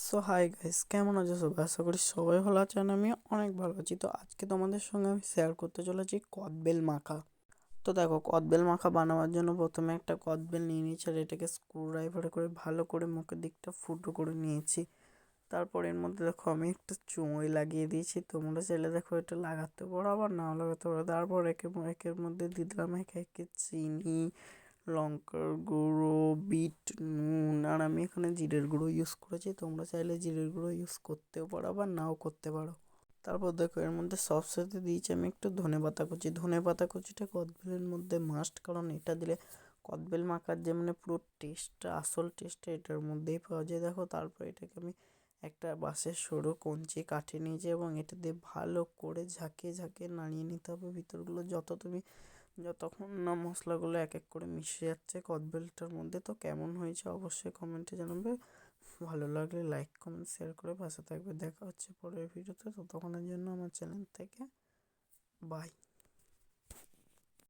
So hi guys, কেমন আছো সবাই? আশা করি সবাই ভালো আছেন। আমি অনেক ভালো আছি। তো আজকে তোমাদের সঙ্গে আমি শেয়ার করতে চলেছি কদবেল মাখা। তো দেখো, কদবেল মাখা বানাবার জন্য প্রথমে একটা কদবেল নিয়ে নিয়েছি, আর এটাকে স্ক্রু ড্রাইভারে করে ভালো করে মুখের দিকটা ফুটো করে নিয়েছি। তারপর এর মধ্যে দেখো আমি একটা চুঁই লাগিয়ে দিয়েছি। তোমরা চাইলে দেখো এটা লাগাতে পারো, আবার নাও লাগাতে পারো। তারপর একের মধ্যে দিয়ে দিলাম একে একে চিনি, লঙ্কার গুঁড়ো, বিট নুন, আর আমি এখানে জিরের গুঁড়ো ইউজ করেছি। তোমরা চাইলে জিরের গুঁড়ো ইউজ করতেও পারো, আবার নাও করতে পারো। তারপর দেখো এর মধ্যে সবসাথে দিয়েছি আমি একটু ধনেপাতা কুচি। ধনেপাতা কুচিটা কদবেলের মধ্যে মাস্ট, কারণ এটা দিলে কদবেল মাখার যে মানে পুরো টেস্টটা, আসল টেস্টটা এটার মধ্যেই পাওয়া যায়। দেখো তারপর এটাকে আমি একটা বাঁশের সরু কঞ্চি কাঠি নিয়েছি, এবং এটা দিয়ে ভালো করে ঝাঁকিয়ে ঝাঁকিয়ে নাড়িয়ে নিতে হবে ভিতরগুলো, যতক্ষণ না মশলাগুলো এক এক করে মিশে যাচ্ছে কদবেলটার মধ্যে। তো কেমন হয়েছে অবশ্যই কমেন্টে জানাবে। ভালো লাগলে লাইক কমেন্ট শেয়ার করে পাশে থাকবে। দেখা হচ্ছে পরের ভিডিওতে। ততক্ষণের জন্য আমার চ্যানেল থেকে বাই।